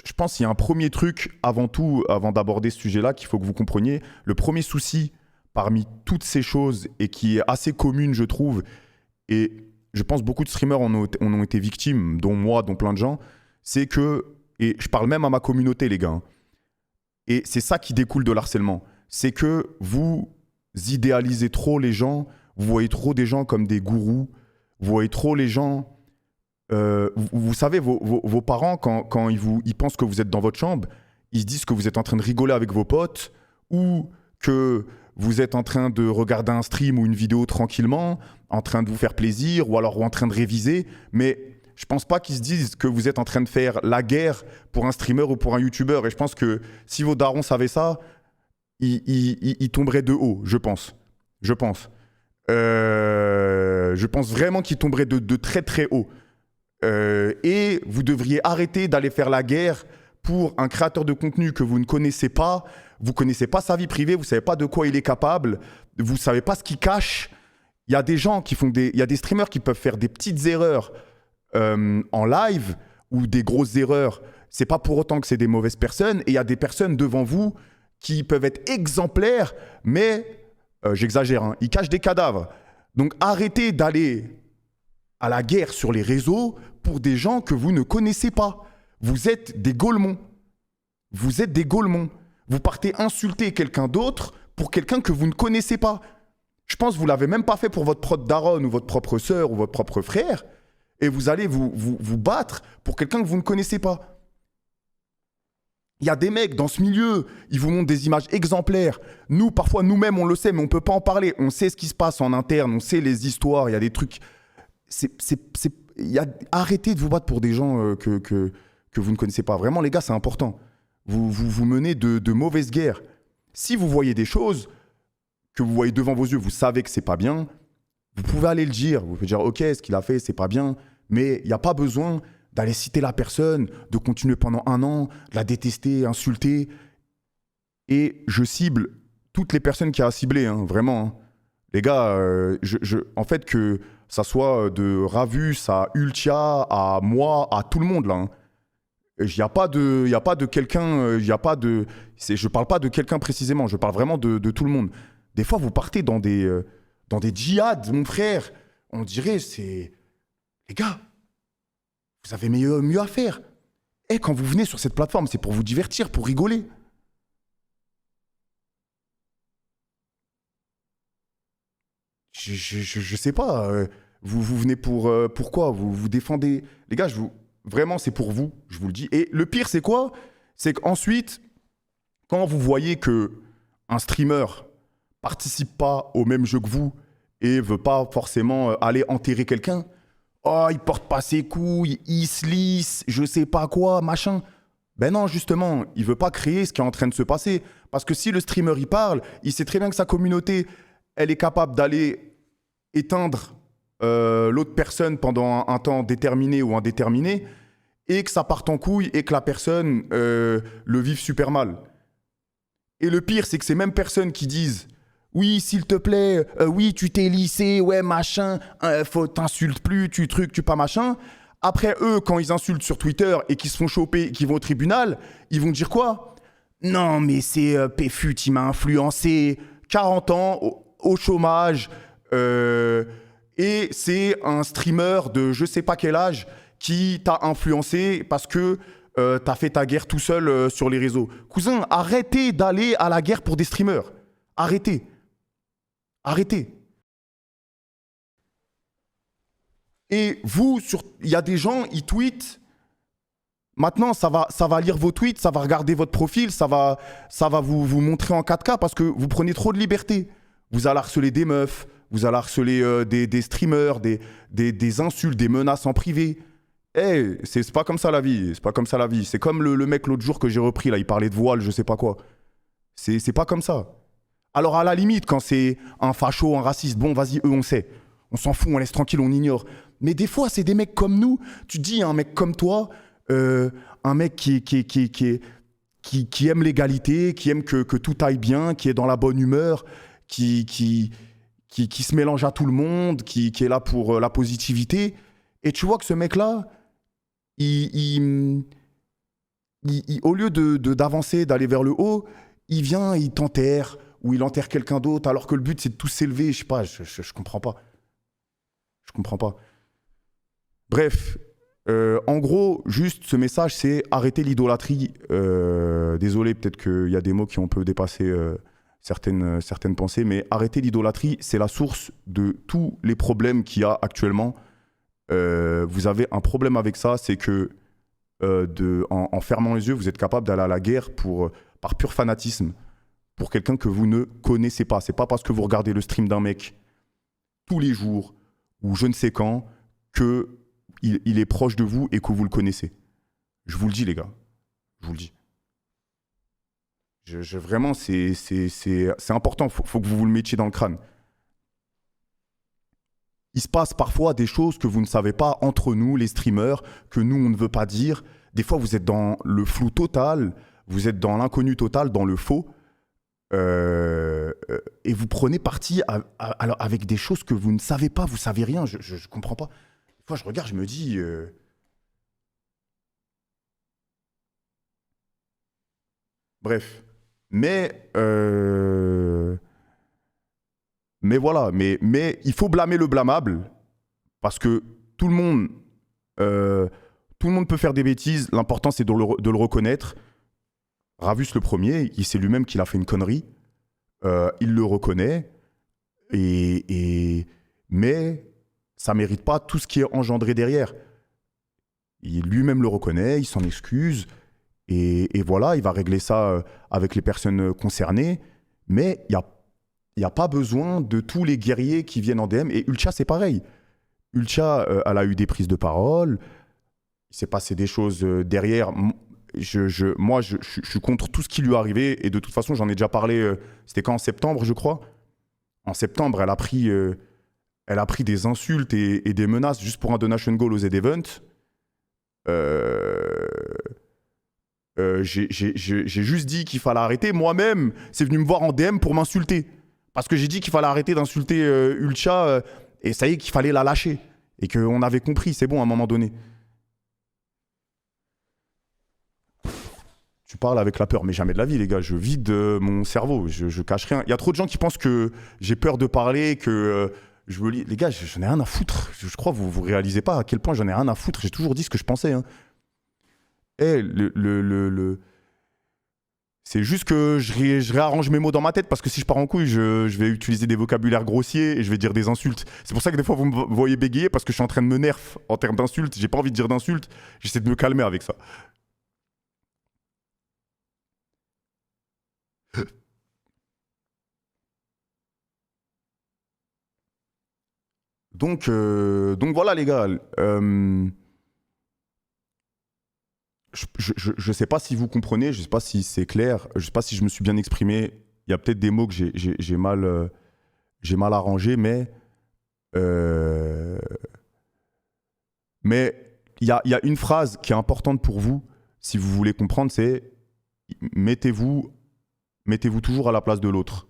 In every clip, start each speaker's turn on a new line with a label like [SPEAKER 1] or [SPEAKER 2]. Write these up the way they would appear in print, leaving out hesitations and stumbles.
[SPEAKER 1] je pense qu'il y a un premier truc, avant tout, avant d'aborder ce sujet-là, qu'il faut que vous compreniez. Le premier souci parmi toutes ces choses, et qui est assez commune, je trouve, et je pense beaucoup de streamers en ont été victimes, dont moi, dont plein de gens, c'est que, et je parle même à ma communauté, les gars, hein, et c'est ça qui découle de l'harcèlement, c'est que vous idéalisez trop les gens, vous voyez trop des gens comme des gourous, vous voyez trop les gens... vous savez, vos parents, quand ils pensent que vous êtes dans votre chambre, ils se disent que vous êtes en train de rigoler avec vos potes, ou que vous êtes en train de regarder un stream ou une vidéo tranquillement, en train de vous faire plaisir, ou alors en train de réviser, mais je pense pas qu'ils se disent que vous êtes en train de faire la guerre pour un streamer ou pour un youtubeur. Et je pense que si vos darons savaient ça, ils tomberaient de haut, je pense. Je pense. Je pense vraiment qu'ils tomberaient de très très haut. Et vous devriez arrêter d'aller faire la guerre pour un créateur de contenu que vous ne connaissez pas. Vous ne connaissez pas sa vie privée, vous ne savez pas de quoi il est capable, vous ne savez pas ce qu'il cache. Il y a des gens qui font il y a des streamers qui peuvent faire des petites erreurs en live, ou des grosses erreurs. C'est pas pour autant que c'est des mauvaises personnes. Et il y a des personnes devant vous qui peuvent être exemplaires, mais j'exagère, hein, ils cachent des cadavres. Donc arrêtez d'aller à la guerre sur les réseaux pour des gens que vous ne connaissez pas. Vous êtes des Gaulemons. Vous êtes des Gaulemons. Vous partez insulter quelqu'un d'autre pour quelqu'un que vous ne connaissez pas. Je pense que vous ne l'avez même pas fait pour votre propre daronne ou votre propre sœur ou votre propre frère, et vous allez vous battre pour quelqu'un que vous ne connaissez pas. Il y a des mecs dans ce milieu, ils vous montrent des images exemplaires. Nous, parfois, nous-mêmes, on le sait, mais on ne peut pas en parler. On sait ce qui se passe en interne, on sait les histoires, il y a des trucs... Arrêtez de vous battre pour des gens que vous ne connaissez pas. Vraiment, les gars, c'est important. Vous menez de mauvaises guerres. Si vous voyez des choses que vous voyez devant vos yeux, vous savez que c'est pas bien, vous pouvez aller le dire. Vous pouvez dire, ok, ce qu'il a fait, c'est pas bien, mais il n'y a pas besoin d'aller citer la personne, de continuer pendant 1 an, de la détester, insulter. Et je cible toutes les personnes qu'il y a à cibler, hein, vraiment. Hein. Les gars, en fait, que ça soit de Ravus à Ultia, à moi, à tout le monde, là. Hein. Il n'y a pas de quelqu'un, je parle pas de quelqu'un précisément, je parle vraiment de tout le monde. Des fois, vous partez dans des djihad, mon frère. On dirait, les gars, vous avez mieux à faire. Et quand vous venez sur cette plateforme, c'est pour vous divertir, pour rigoler. Je sais pas. Vous venez pourquoi vous défendez... Les gars, vraiment, c'est pour vous, je vous le dis. Et le pire, c'est quoi? C'est qu'ensuite, quand vous voyez qu'un streamer participe pas au même jeu que vous et veut pas forcément aller enterrer quelqu'un, oh, il porte pas ses couilles, il se lisse, je sais pas quoi, machin. Ben non, justement, il veut pas créer ce qui est en train de se passer. Parce que si le streamer, il parle, il sait très bien que sa communauté, elle est capable d'aller éteindre l'autre personne pendant un temps déterminé ou indéterminé, et que ça parte en couille et que la personne le vive super mal. Et le pire, c'est que ces mêmes personnes qui disent « Oui, s'il te plaît, oui, tu t'es lissé, ouais, machin, t'insultes plus, tu trucs, tu pas machin », après, eux, quand ils insultent sur Twitter et qu'ils se font choper, qu'ils vont au tribunal, ils vont dire quoi? Non, mais c'est Péfut, il m'a influencé, 40 ans, au chômage, et c'est un streamer de je sais pas quel âge qui t'a influencé parce que t'as fait ta guerre tout seul sur les réseaux. Cousin, arrêtez d'aller à la guerre pour des streamers. Arrêtez. Arrêtez. Et vous, il y a des gens, ils tweetent. Maintenant, ça va lire vos tweets, ça va regarder votre profil, ça va vous montrer en 4K parce que vous prenez trop de liberté. Vous allez harceler des meufs, vous allez harceler des streamers, des insultes, des menaces en privé. Hey, c'est pas comme ça la vie, c'est pas comme ça la vie. C'est comme le mec l'autre jour que j'ai repris, là, il parlait de voile, je sais pas quoi. C'est pas comme ça. Alors à la limite, quand c'est un facho, un raciste, bon, vas-y, eux, on sait. On s'en fout, on laisse tranquille, on ignore. Mais des fois, c'est des mecs comme nous. Tu dis, un mec comme toi, un mec qui aime l'égalité, qui aime que tout aille bien, qui est dans la bonne humeur, qui se mélange à tout le monde, qui est là pour la positivité. Et tu vois que ce mec-là, il au lieu d'avancer, d'aller vers le haut, il vient, il t'enterre, ou il enterre quelqu'un d'autre, alors que le but c'est de tous s'élever. Je sais pas, je comprends pas. Je comprends pas. Bref, en gros, juste ce message, c'est arrêter l'idolâtrie. Désolé, peut-être qu'il y a des mots qui ont un peu dépassé certaines pensées, mais arrêter l'idolâtrie, c'est la source de tous les problèmes qu'il y a actuellement. Vous avez un problème avec ça, c'est que en fermant les yeux, vous êtes capable d'aller à la guerre par pur fanatisme, pour quelqu'un que vous ne connaissez pas. C'est pas parce que vous regardez le stream d'un mec tous les jours ou je ne sais quand que il est proche de vous et que vous le connaissez. Je vous le dis, les gars. Je vous le dis. Vraiment, c'est important. Faut que vous vous le mettiez dans le crâne. Il se passe parfois des choses que vous ne savez pas entre nous, les streamers, que nous, on ne veut pas dire. Des fois, vous êtes dans le flou total, vous êtes dans l'inconnu total, dans le faux. Et vous prenez parti alors avec des choses que vous ne savez pas, vous savez rien. Je ne comprends pas. Des fois, je regarde, je me dis... Bref. Mais voilà, mais il faut blâmer le blâmable, parce que tout le monde, euh, tout le monde peut faire des bêtises, l'important c'est de le reconnaître. Ravus le premier, c'est lui-même qui a fait une connerie, il le reconnaît, mais ça mérite pas tout ce qui est engendré derrière. Il lui-même le reconnaît, il s'en excuse, et voilà, il va régler ça avec les personnes concernées, mais il n'y a pas besoin de tous les guerriers qui viennent en DM. Et Ulcha, c'est pareil. Ulcha, elle a eu des prises de parole. Il s'est passé des choses derrière. Moi, je suis contre tout ce qui lui est arrivé. Et de toute façon, j'en ai déjà parlé. C'était quand, en septembre, je crois. En septembre, elle a pris des insultes et des menaces juste pour un donation goal aux Z-Event. J'ai juste dit qu'il fallait arrêter. Moi-même, c'est venu me voir en DM pour m'insulter. Parce que j'ai dit qu'il fallait arrêter d'insulter Ulcha et ça y est, qu'il fallait la lâcher. Et qu'on avait compris, c'est bon à un moment donné. Tu parles avec la peur, mais jamais de la vie, les gars. Je vide mon cerveau, je cache rien. Il y a trop de gens qui pensent que j'ai peur de parler, que je veux lire. Les gars, j'en ai rien à foutre. Je crois que vous ne réalisez pas à quel point j'en ai rien à foutre. J'ai toujours dit ce que je pensais. Hein. Eh, c'est juste que je réarrange mes mots dans ma tête parce que si je pars en couille, je vais utiliser des vocabulaires grossiers et je vais dire des insultes. C'est pour ça que des fois vous me voyez bégayer parce que je suis en train de me nerf en termes d'insultes. J'ai pas envie de dire d'insultes. J'essaie de me calmer avec ça. Donc voilà les gars. Je sais pas si vous comprenez, je sais pas si c'est clair, je sais pas si je me suis bien exprimé. Il y a peut-être des mots que j'ai mal arrangés, euh, mais il y a une phrase qui est importante pour vous, si vous voulez comprendre, c'est mettez-vous mettez-vous toujours à la place de l'autre.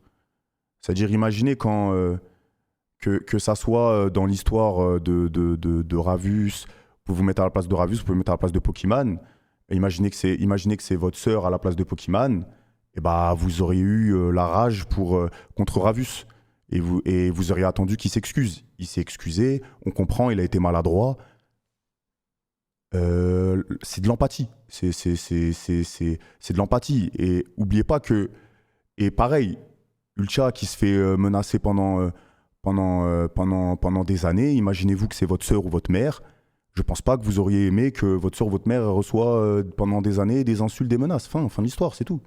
[SPEAKER 1] C'est-à-dire, imaginez que ça soit dans l'histoire de Ravus, vous pouvez vous mettre à la place de Ravus, vous pouvez vous mettre à la place de Pokémon. Et imaginez que c'est votre sœur à la place de Pokémon, et bah vous auriez eu la rage contre Ravus. Et vous auriez attendu qu'il s'excuse. Il s'est excusé, on comprend, il a été maladroit. C'est de l'empathie. C'est de l'empathie. Et oubliez pas que, et pareil, Ulcha qui se fait menacer pendant des années, imaginez-vous que c'est votre sœur ou votre mère. Je pense pas que vous auriez aimé que votre sœur ou votre mère reçoit pendant des années des insultes, des menaces. Fin de l'histoire, c'est tout.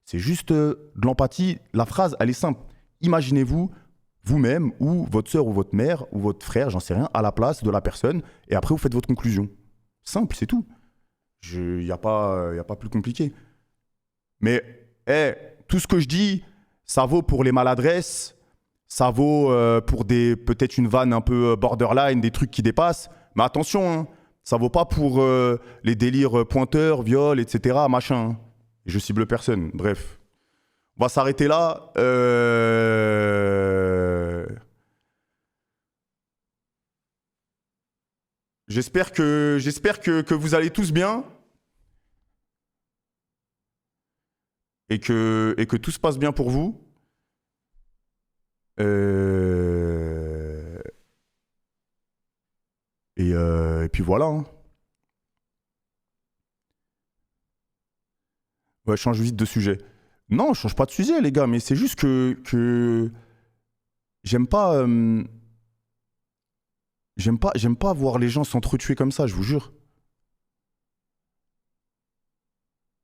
[SPEAKER 1] C'est juste de l'empathie. La phrase, elle est simple. Imaginez-vous vous-même ou votre sœur ou votre mère ou votre frère, j'en sais rien, à la place de la personne et après vous faites votre conclusion. Simple, c'est tout. Il n'y a pas plus compliqué. Mais tout ce que je dis, ça vaut pour les maladresses, ça vaut pour peut-être une vanne un peu borderline, des trucs qui dépassent. Mais attention, hein, ça vaut pas pour les délires pointeurs, viols, etc. Machin. Hein. Je cible personne. Bref. On va s'arrêter là. J'espère que vous allez tous bien. et que tout se passe bien pour vous. Euh, et puis voilà. Hein. Ouais, je change vite de sujet. Non, je change pas de sujet, les gars, mais c'est juste que j'aime pas, j'aime pas voir les gens s'entretuer comme ça, je vous jure.